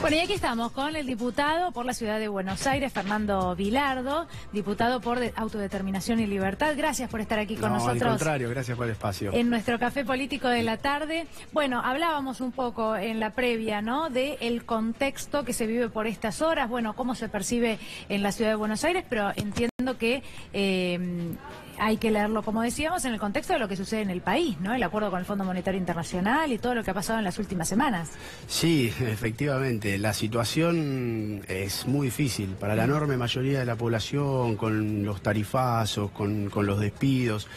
Bueno, y aquí estamos con el diputado por la Ciudad de Buenos Aires, Fernando Vilardo, diputado por Autodeterminación y Libertad. Gracias por estar aquí con nosotros. Al contrario, gracias por el espacio. En nuestro café político de la tarde. Bueno, hablábamos un poco en la previa, ¿no?, del contexto que se vive por estas horas, bueno, cómo se percibe en la Ciudad de Buenos Aires, pero entiendo que hay que leerlo, como decíamos, en el contexto de lo que sucede en el país, ¿no? El acuerdo con el Fondo Monetario Internacional y todo lo que ha pasado en las últimas semanas. Sí, efectivamente, la situación es muy difícil para la enorme mayoría de la población, con los tarifazos, con los despidos.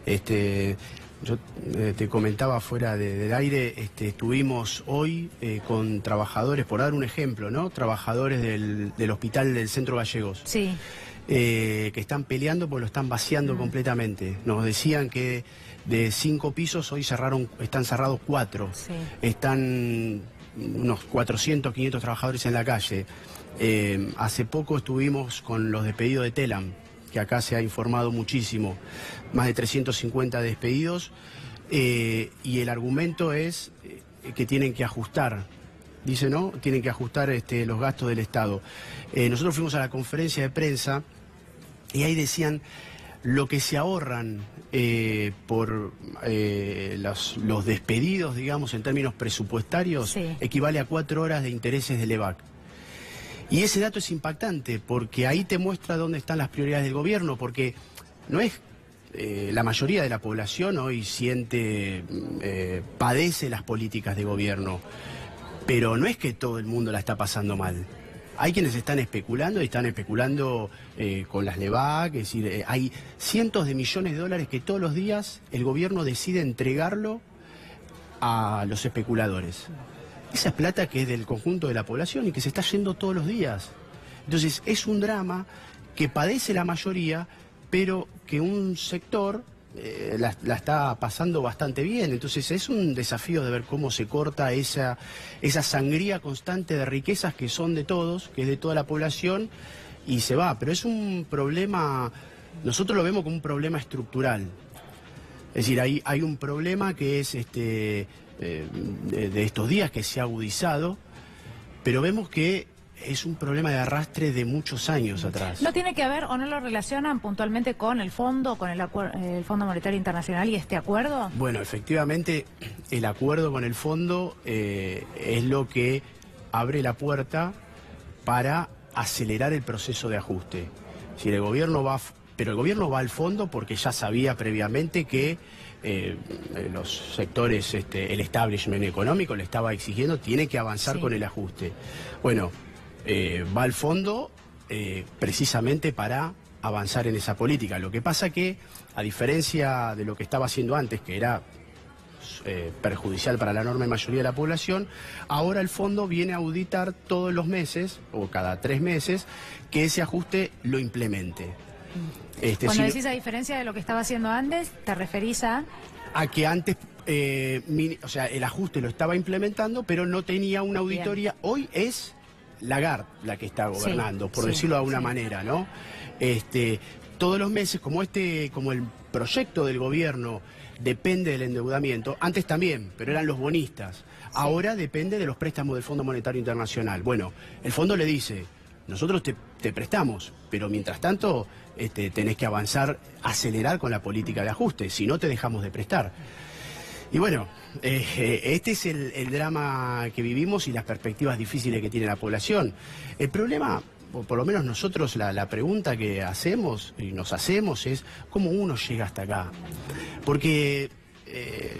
Yo te comentaba fuera del aire, estuvimos hoy con trabajadores, por dar un ejemplo, ¿no? Trabajadores del hospital del Centro Gallegos. Sí. Que están peleando porque lo están vaciando completamente. Nos decían que de 5 pisos hoy están cerrados 4. Sí. Están unos 400, 500 trabajadores en la calle. Hace poco estuvimos con los despedidos de Telam, que acá se ha informado muchísimo. Más de 350 despedidos. Y el argumento es que tienen que ajustar. Dice, ¿no? Tienen que ajustar los gastos del Estado. Nosotros fuimos a la conferencia de prensa y ahí decían lo que se ahorran por los despedidos, digamos, en términos presupuestarios, sí, equivale a 4 horas de intereses del EVAC. Y ese dato es impactante porque ahí te muestra dónde están las prioridades del gobierno, porque no es... la mayoría de la población hoy padece las políticas de gobierno. Pero no es que todo el mundo la está pasando mal. Hay quienes están especulando y están especulando con las LEVAC, es decir, hay cientos de millones de dólares que todos los días el gobierno decide entregarlo a los especuladores. Esa es plata que es del conjunto de la población y que se está yendo todos los días. Entonces es un drama que padece la mayoría, pero que un sector... la está pasando bastante bien. Entonces es un desafío de ver cómo se corta esa sangría constante de riquezas que son de todos, que es de toda la población, y se va. Pero es un problema, nosotros lo vemos como un problema estructural. Es decir, hay un problema que es de estos días que se ha agudizado, pero vemos que es un problema de arrastre de muchos años atrás. ¿No tiene que ver o no lo relacionan puntualmente con el fondo, con el Fondo Monetario Internacional y este acuerdo? Bueno, efectivamente, el acuerdo con el fondo es lo que abre la puerta para acelerar el proceso de ajuste. Si el gobierno pero el gobierno va al fondo porque ya sabía previamente que los sectores, el establishment económico le estaba exigiendo, tiene que avanzar con el ajuste. Bueno, va al fondo precisamente para avanzar en esa política. Lo que pasa que, a diferencia de lo que estaba haciendo antes, que era perjudicial para la enorme mayoría de la población, ahora el fondo viene a auditar todos los meses, o cada 3 meses, que ese ajuste lo implemente. Cuando decís a diferencia de lo que estaba haciendo antes, ¿te referís a...? A que antes... o sea, el ajuste lo estaba implementando, pero no tenía una auditoría. Bien. Hoy es Lagarde la que está gobernando, por decirlo de alguna manera, ¿no? Todos los meses, como el proyecto del gobierno depende del endeudamiento, antes también, pero eran los bonistas. Ahora depende de los préstamos del Fondo Monetario Internacional. Bueno, el fondo le dice, nosotros te prestamos, pero mientras tanto tenés que avanzar, acelerar con la política de ajuste, si no te dejamos de prestar. Y bueno, este es el drama que vivimos y las perspectivas difíciles que tiene la población. El problema, o por lo menos nosotros la pregunta que hacemos y nos hacemos es cómo uno llega hasta acá. Porque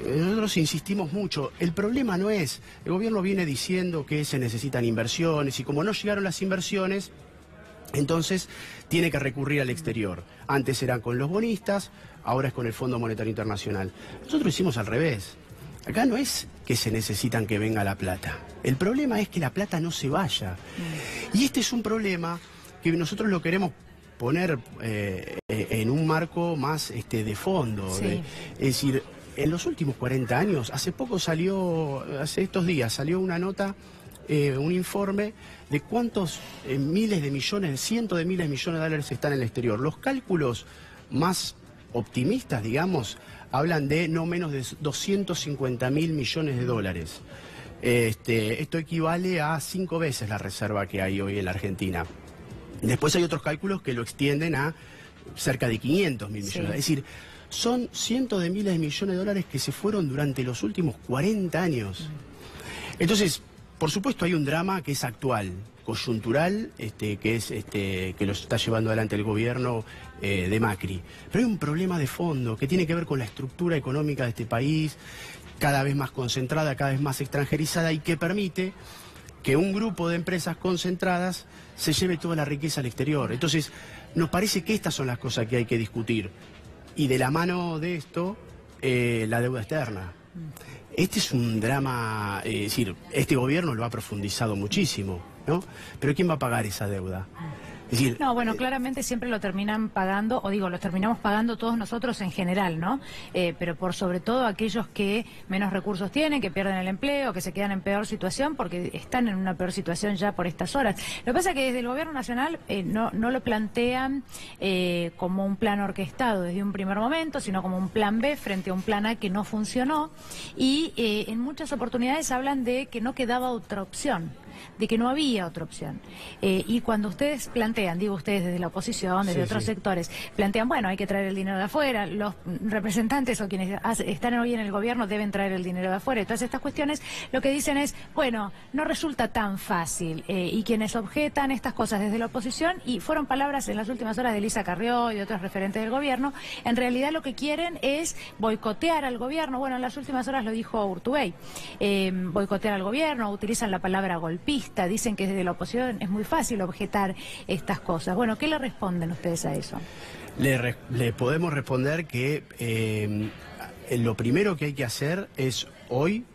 nosotros insistimos mucho, el problema no es, el gobierno viene diciendo que se necesitan inversiones y como no llegaron las inversiones, entonces tiene que recurrir al exterior. Antes eran con los bonistas, ahora es con el Fondo Monetario Internacional. Nosotros hicimos al revés. Acá no es que se necesitan que venga la plata. El problema es que la plata no se vaya. Y este es un problema que nosotros lo queremos poner en un marco más de fondo. Sí. Es decir, en los últimos 40 años, hace estos días salió una nota, un informe de cuántos miles de millones, cientos de miles de millones de dólares están en el exterior. Los cálculos más optimistas, digamos, hablan de no menos de 250.000 millones de dólares. Esto equivale a 5 veces la reserva que hay hoy en la Argentina. Después hay otros cálculos que lo extienden a cerca de 500.000 millones. Es decir, son cientos de miles de millones de dólares que se fueron durante los últimos 40 años. Entonces, por supuesto, hay un drama que es actual, coyuntural, que lo está llevando adelante el gobierno de Macri. Pero hay un problema de fondo que tiene que ver con la estructura económica de este país, cada vez más concentrada, cada vez más extranjerizada, y que permite que un grupo de empresas concentradas se lleve toda la riqueza al exterior. Entonces, nos parece que estas son las cosas que hay que discutir. Y de la mano de esto, la deuda externa. Este es un drama, es decir, este gobierno lo ha profundizado muchísimo, ¿no? Pero ¿quién va a pagar esa deuda? Es decir, no, bueno, claramente siempre lo terminan pagando, o digo, lo terminamos pagando todos nosotros en general, ¿no? Pero por sobre todo aquellos que menos recursos tienen, que pierden el empleo, que se quedan en peor situación, porque están en una peor situación ya por estas horas. Lo que pasa es que desde el Gobierno Nacional no lo plantean como un plan orquestado desde un primer momento, sino como un plan B frente a un plan A que no funcionó, y en muchas oportunidades hablan de que no quedaba otra opción, de que no había otra opción. Y cuando ustedes plantean, digo ustedes desde la oposición, desde otros sectores, plantean, bueno, hay que traer el dinero de afuera, los representantes o quienes están hoy en el gobierno deben traer el dinero de afuera, y todas estas cuestiones, lo que dicen es, bueno, no resulta tan fácil. Y quienes objetan estas cosas desde la oposición, y fueron palabras en las últimas horas de Elisa Carrió y de otros referentes del gobierno, en realidad lo que quieren es boicotear al gobierno. Bueno, en las últimas horas lo dijo Urtubey, boicotear al gobierno, utilizan la palabra golpista, dicen que desde la oposición es muy fácil objetar estas cosas. Bueno, ¿qué le responden ustedes a eso? Le podemos responder que lo primero que hay que hacer es hoy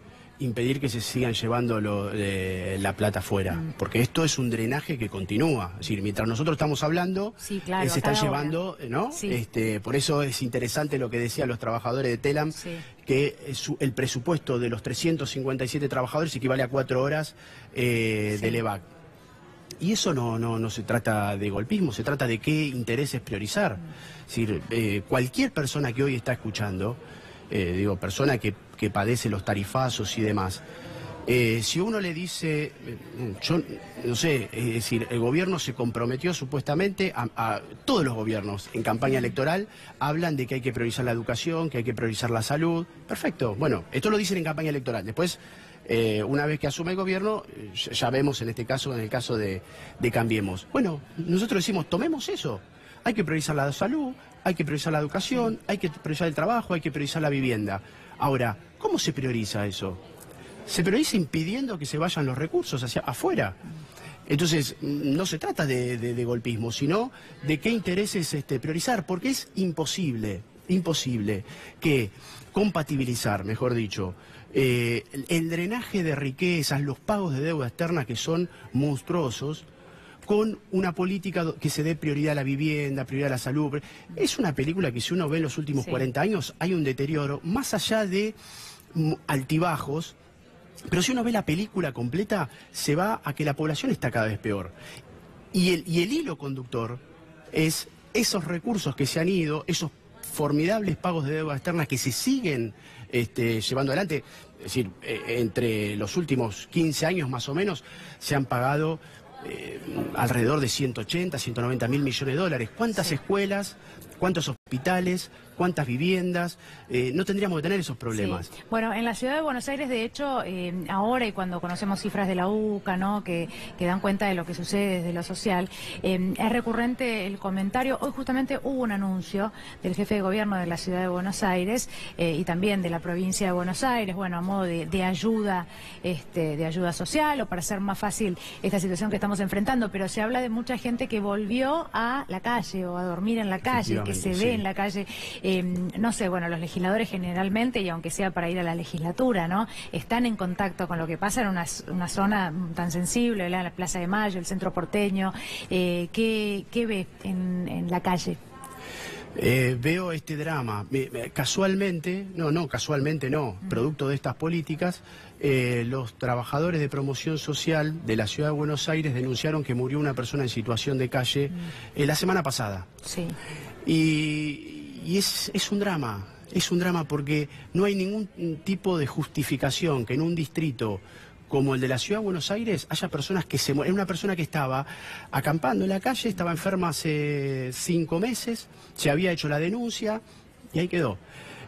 impedir que se sigan llevando la plata afuera, porque esto es un drenaje que continúa. Es decir, mientras nosotros estamos hablando, sí, claro, se están llevando, ¿no? Sí. Por eso es interesante lo que decían los trabajadores de Telam, que el presupuesto de los 357 trabajadores equivale a 4 horas del EVAC. Y eso no se trata de golpismo, se trata de qué intereses priorizar. Es decir, cualquier persona que hoy está escuchando, persona que padece los tarifazos y demás, si uno le dice, yo no sé, es decir, el gobierno se comprometió supuestamente a todos los gobiernos en campaña electoral, hablan de que hay que priorizar la educación, que hay que priorizar la salud. Perfecto, bueno, esto lo dicen en campaña electoral. Después, una vez que asume el gobierno, ya vemos en el caso de Cambiemos. Bueno, nosotros decimos, tomemos eso. Hay que priorizar la salud, hay que priorizar la educación, hay que priorizar el trabajo, hay que priorizar la vivienda. Ahora, ¿cómo se prioriza eso? Se prioriza impidiendo que se vayan los recursos hacia afuera. Entonces, no se trata de golpismo, sino de qué intereses priorizar, porque es imposible que compatibilizar, mejor dicho, el drenaje de riquezas, los pagos de deuda externa que son monstruosos, con una política que se dé prioridad a la vivienda, prioridad a la salud. Es una película que si uno ve en los últimos 40 años hay un deterioro, más allá de altibajos, pero si uno ve la película completa se va a que la población está cada vez peor. Y el hilo conductor es esos recursos que se han ido, esos formidables pagos de deuda externa que se siguen llevando adelante. Es decir, entre los últimos 15 años más o menos se han pagado alrededor de 180, 190 mil millones de dólares. ¿Cuántas escuelas, cuántos hospitales, cuántas viviendas? No tendríamos que tener esos problemas. Sí. Bueno, en la ciudad de Buenos Aires, de hecho, ahora y cuando conocemos cifras de la UCA, ¿no?, que dan cuenta de lo que sucede desde lo social, es recurrente el comentario. Hoy justamente hubo un anuncio del jefe de gobierno de la ciudad de Buenos Aires y también de la provincia de Buenos Aires, bueno, a modo de ayuda, de ayuda social, o para hacer más fácil esta situación que estamos enfrentando, pero se habla de mucha gente que volvió a la calle o a dormir en la calle, que se ve en la calle. No sé, bueno, los legisladores generalmente, y aunque sea para ir a la legislatura, ¿no?, están en contacto con lo que pasa en una zona tan sensible, la Plaza de Mayo, el centro porteño. ¿Qué ve en la calle? Veo este drama. Casualmente no, producto de estas políticas, los trabajadores de promoción social de la ciudad de Buenos Aires denunciaron que murió una persona en situación de calle la semana pasada. Sí. Y es un drama porque no hay ningún tipo de justificación que en un distrito como el de la Ciudad de Buenos Aires, haya personas que se mueren. Una persona que estaba acampando en la calle, estaba enferma hace 5 meses, se había hecho la denuncia y ahí quedó.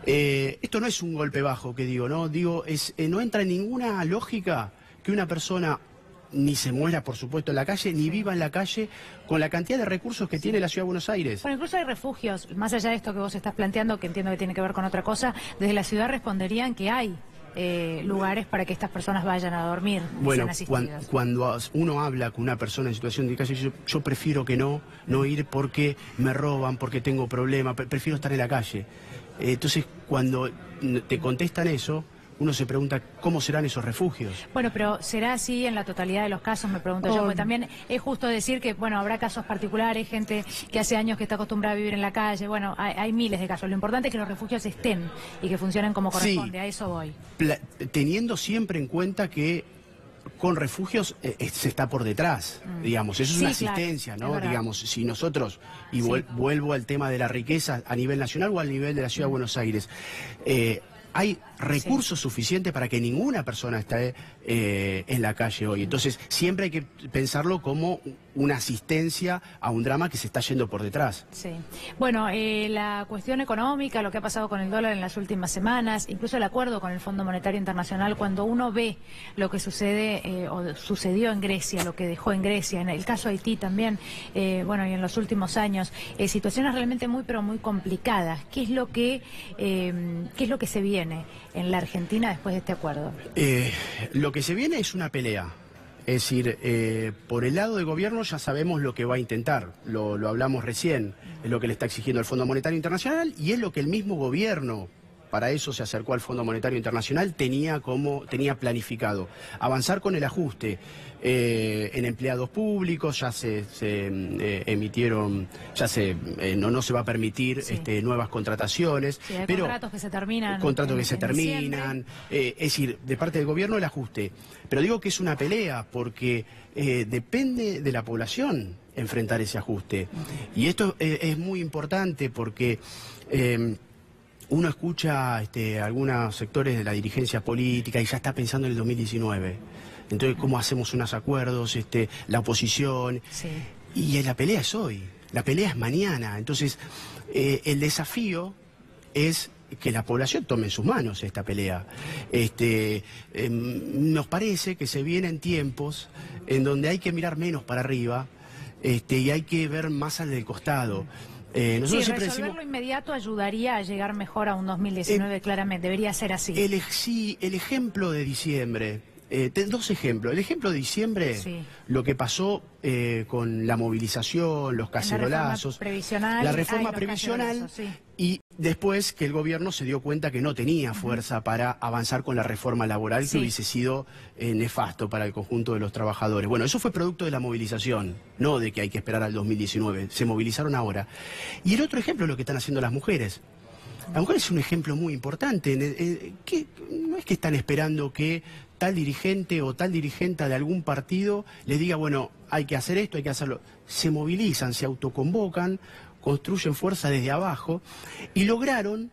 Esto no es un golpe bajo que digo, ¿no? Digo, no entra en ninguna lógica que una persona ni se muera, por supuesto, en la calle, ni viva en la calle con la cantidad de recursos que tiene la Ciudad de Buenos Aires. Bueno, incluso hay refugios, más allá de esto que vos estás planteando, que entiendo que tiene que ver con otra cosa, desde la ciudad responderían que hay lugares para que estas personas vayan a dormir. Bueno, cuando uno habla con una persona en situación de calle, yo prefiero que no ir porque me roban, porque tengo problemas, prefiero estar en la calle. Entonces, cuando te contestan eso, uno se pregunta cómo serán esos refugios. Bueno, pero ¿será así en la totalidad de los casos? Me pregunto yo, porque también es justo decir que, bueno, habrá casos particulares, gente que hace años que está acostumbrada a vivir en la calle, bueno, hay miles de casos. Lo importante es que los refugios estén y que funcionen como corresponde, sí, a eso voy. Teniendo siempre en cuenta que con refugios se está por detrás, digamos, eso es una asistencia, claro, ¿no? Digamos, si nosotros, y vuelvo al tema de la riqueza a nivel nacional o al nivel de la Ciudad de Buenos Aires, hay recursos suficientes para que ninguna persona esté en la calle hoy. Entonces, siempre hay que pensarlo como una asistencia a un drama que se está yendo por detrás. Sí. Bueno, la cuestión económica, lo que ha pasado con el dólar en las últimas semanas, incluso el acuerdo con el Fondo Monetario Internacional, cuando uno ve lo que sucede o sucedió en Grecia, lo que dejó en Grecia, en el caso de Haití también, bueno, y en los últimos años, situaciones realmente muy, pero muy complicadas. ¿Qué es lo que se viene en la Argentina después de este acuerdo? Lo que se viene es una pelea. Es decir, por el lado del gobierno ya sabemos lo que va a intentar, lo hablamos recién, es lo que le está exigiendo el Fondo Monetario Internacional y es lo que el mismo gobierno, para eso se acercó al Fondo Monetario Internacional, tenía planificado. Avanzar con el ajuste en empleados públicos, ya se emitieron, no se va a permitir nuevas contrataciones. Sí, hay pero contratos que se terminan. Contratos que se terminan, es decir, de parte del gobierno el ajuste. Pero digo que es una pelea porque depende de la población enfrentar ese ajuste. Y esto es muy importante porque uno escucha algunos sectores de la dirigencia política y ya está pensando en el 2019. Entonces, ¿cómo hacemos unos acuerdos? La oposición. Sí. Y la pelea es hoy, la pelea es mañana. Entonces, el desafío es que la población tome en sus manos esta pelea. Nos parece que se vienen tiempos en donde hay que mirar menos para arriba y hay que ver más al del costado. Nosotros sí, resolverlo inmediato ayudaría a llegar mejor a un 2019, claramente, debería ser así. Sí, el ejemplo de diciembre, dos ejemplos. El ejemplo de diciembre, sí, lo que pasó con la movilización, los cacerolazos, la reforma previsional, sí, y después que el gobierno se dio cuenta que no tenía fuerza para avanzar con la reforma laboral, sí, que hubiese sido nefasto para el conjunto de los trabajadores. Bueno, eso fue producto de la movilización, no de que hay que esperar al 2019. Se movilizaron ahora. Y el otro ejemplo es lo que están haciendo las mujeres. La mujer es un ejemplo muy importante. Que no es que están esperando que tal dirigente o tal dirigenta de algún partido les diga, bueno, hay que hacer esto, hay que hacerlo. Se movilizan, se autoconvocan, construyen fuerza desde abajo y lograron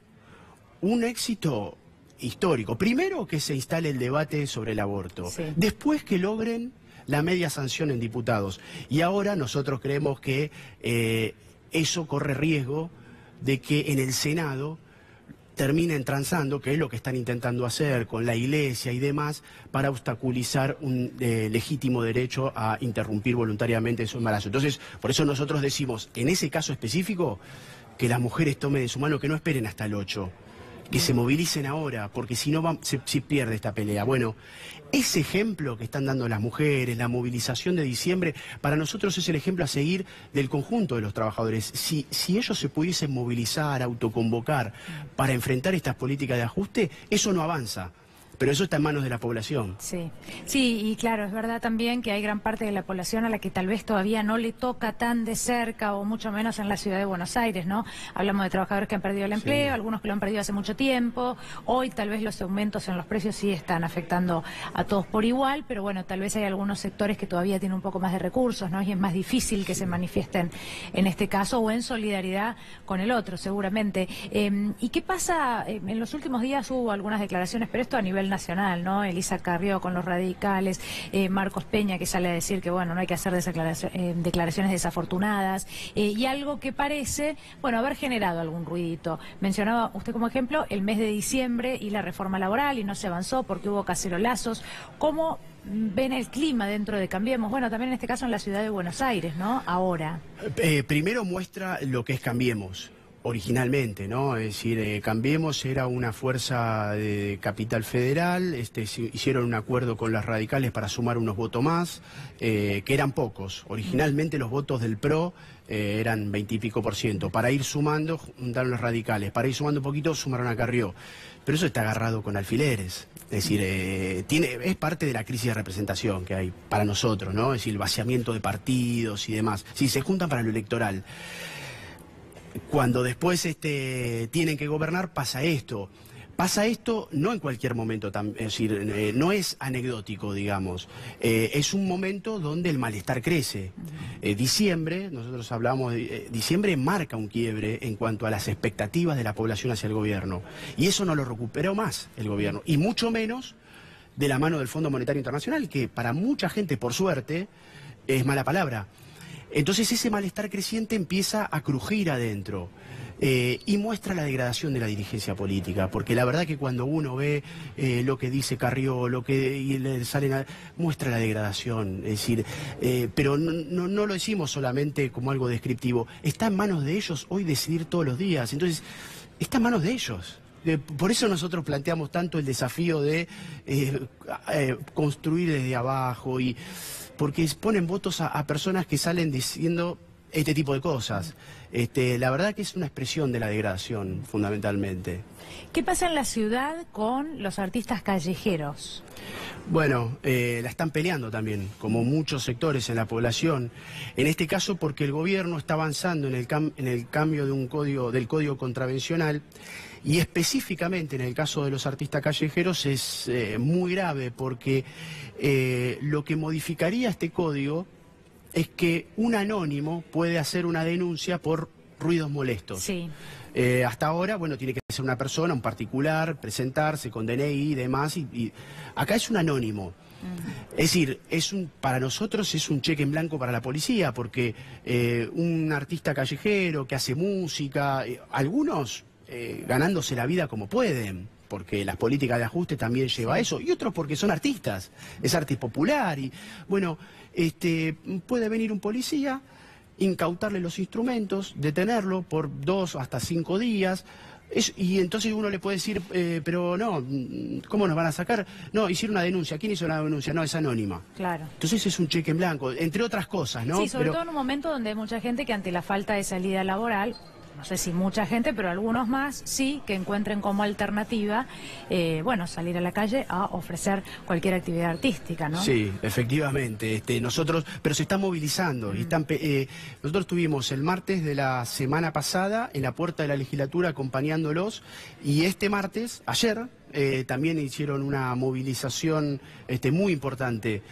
un éxito histórico. Primero, que se instale el debate sobre el aborto. Sí. Después, que logren la media sanción en diputados. Y ahora nosotros creemos que eso corre riesgo de que en el Senado terminen transando, que es lo que están intentando hacer con la Iglesia y demás, para obstaculizar un legítimo derecho a interrumpir voluntariamente su embarazo. Entonces, por eso nosotros decimos, en ese caso específico, que las mujeres tomen de su mano, que no esperen hasta el 8, que se movilicen ahora, porque si no se pierde esta pelea. Bueno, ese ejemplo que están dando las mujeres, la movilización de diciembre, para nosotros es el ejemplo a seguir del conjunto de los trabajadores. Si ellos se pudiesen movilizar, autoconvocar para enfrentar estas políticas de ajuste, eso no avanza. Pero eso está en manos de la población. Sí, sí, y claro, es verdad también que hay gran parte de la población a la que tal vez todavía no le toca tan de cerca, o mucho menos en la ciudad de Buenos Aires, ¿no? Hablamos de trabajadores que han perdido el empleo, sí, algunos que lo han perdido hace mucho tiempo. Hoy tal vez los aumentos en los precios sí están afectando a todos por igual, pero bueno, tal vez hay algunos sectores que todavía tienen un poco más de recursos, ¿no? Y es más difícil que se manifiesten en este caso o en solidaridad con el otro, seguramente. ¿Y qué pasa? En los últimos días hubo algunas declaraciones, pero esto a nivel nivel nacional, ¿no? Elisa Carrió con los radicales, Marcos Peña que sale a decir que, bueno, no hay que hacer declaraciones desafortunadas, y algo que parece, bueno, haber generado algún ruidito. Mencionaba usted como ejemplo el mes de diciembre y la reforma laboral, y no se avanzó porque hubo cacerolazos. ¿Cómo ven el clima dentro de Cambiemos? Bueno, también en este caso en la ciudad de Buenos Aires, ¿no? Ahora. Primero muestra lo que es Cambiemos originalmente, ¿no? Es decir, Cambiemos era una fuerza de Capital Federal, hicieron un acuerdo con las radicales para sumar unos votos más, que eran pocos. Originalmente los votos del PRO eran 20 y pico %. Para ir sumando, juntaron los radicales. Para ir sumando un poquito, sumaron a Carrió. Pero eso está agarrado con alfileres. Es decir, es parte de la crisis de representación que hay para nosotros, ¿no? Es decir, el vaciamiento de partidos y demás. Sí, se juntan para lo electoral. Cuando después tienen que gobernar, pasa esto. Pasa esto no en cualquier momento, es decir, no es anecdótico, digamos. Es un momento donde el malestar crece. Diciembre, nosotros hablamos, diciembre marca un quiebre en cuanto a las expectativas de la población hacia el gobierno. Y eso no lo recuperó más el gobierno. Y mucho menos de la mano del Fondo Monetario Internacional, que para mucha gente, por suerte, es mala palabra. Entonces ese malestar creciente empieza a crujir adentro y muestra la degradación de la dirigencia política, porque la verdad que cuando uno ve lo que dice Carrió, y le salen muestra la degradación, es decir, pero no lo decimos solamente como algo descriptivo, está en manos de ellos hoy decidir todos los días, entonces está en manos de ellos. Por eso nosotros planteamos tanto el desafío de construir desde abajo, y porque ponen votos a personas que salen diciendo este tipo de cosas. La verdad que es una expresión de la degradación, fundamentalmente. ¿Qué pasa en la ciudad con los artistas callejeros? Bueno, la están peleando también, como muchos sectores en la población. En este caso porque el gobierno está avanzando en el cambio del código contravencional, y específicamente en el caso de los artistas callejeros es muy grave, porque lo que modificaría este código es que un anónimo puede hacer una denuncia por ruidos molestos. Sí. Hasta ahora, bueno, tiene que ser una persona, un particular, presentarse con DNI y demás, y acá es un anónimo. Es decir, para nosotros es un cheque en blanco para la policía, porque un artista callejero que hace música, algunos ganándose la vida como pueden, porque las políticas de ajuste también lleva a eso, y otros porque son artistas, es arte popular, y bueno, puede venir un policía, incautarle los instrumentos, detenerlo por 2 hasta 5 días, y entonces uno le puede decir, pero no, ¿cómo nos van a sacar? No, hicieron una denuncia. ¿Quién hizo una denuncia? No, es anónima. Claro. Entonces es un cheque en blanco, entre otras cosas, ¿no? Sí, sobre todo en un momento donde hay mucha gente que ante la falta de salida laboral, no sé si mucha gente, pero algunos más sí, que encuentren como alternativa, bueno, salir a la calle a ofrecer cualquier actividad artística, ¿no? Sí, efectivamente. Pero se están movilizando. Y nosotros estuvimos el martes de la semana pasada en la puerta de la legislatura acompañándolos, y este martes, ayer, también hicieron una movilización muy importante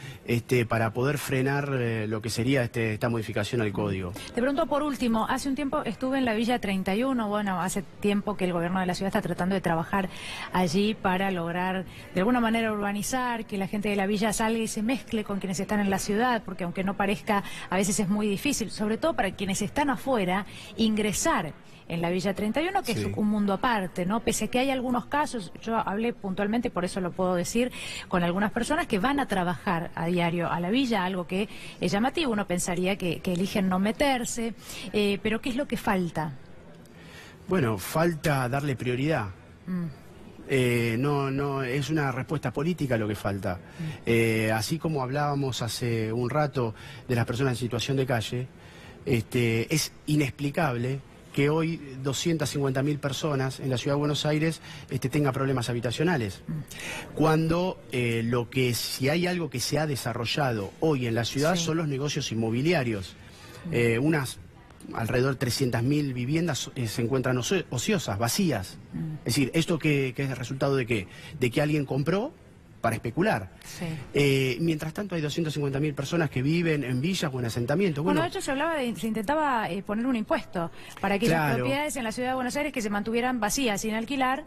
para poder frenar lo que sería esta modificación al código. Te pregunto por último, hace un tiempo estuve en la Villa 31, bueno, hace tiempo que el gobierno de la ciudad está tratando de trabajar allí para lograr de alguna manera urbanizar, que la gente de la villa salga y se mezcle con quienes están en la ciudad, porque aunque no parezca, a veces es muy difícil, sobre todo para quienes están afuera, ingresar en la Villa 31, que sí, es un mundo aparte, ¿no? Pese a que hay algunos casos, yo hablé puntualmente, por eso lo puedo decir, con algunas personas que van a trabajar a diario a la villa, algo que es llamativo, uno pensaría que eligen no meterse, pero ¿qué es lo que falta? Bueno, falta darle prioridad. No, es una respuesta política lo que falta. Así como hablábamos hace un rato de las personas en situación de calle, es inexplicable que hoy 250.000 personas en la Ciudad de Buenos Aires tengan problemas habitacionales. Cuando si hay algo que se ha desarrollado hoy en la ciudad, sí, son los negocios inmobiliarios. Alrededor de 300.000 viviendas se encuentran ociosas, vacías. Es decir, ¿esto qué es el resultado de qué? De que alguien compró para especular. Sí. Mientras tanto hay 250.000 personas que viven en villas o en asentamientos. Bueno, de hecho se intentaba poner un impuesto para aquellas propiedades en la Ciudad de Buenos Aires que se mantuvieran vacías, sin alquilar,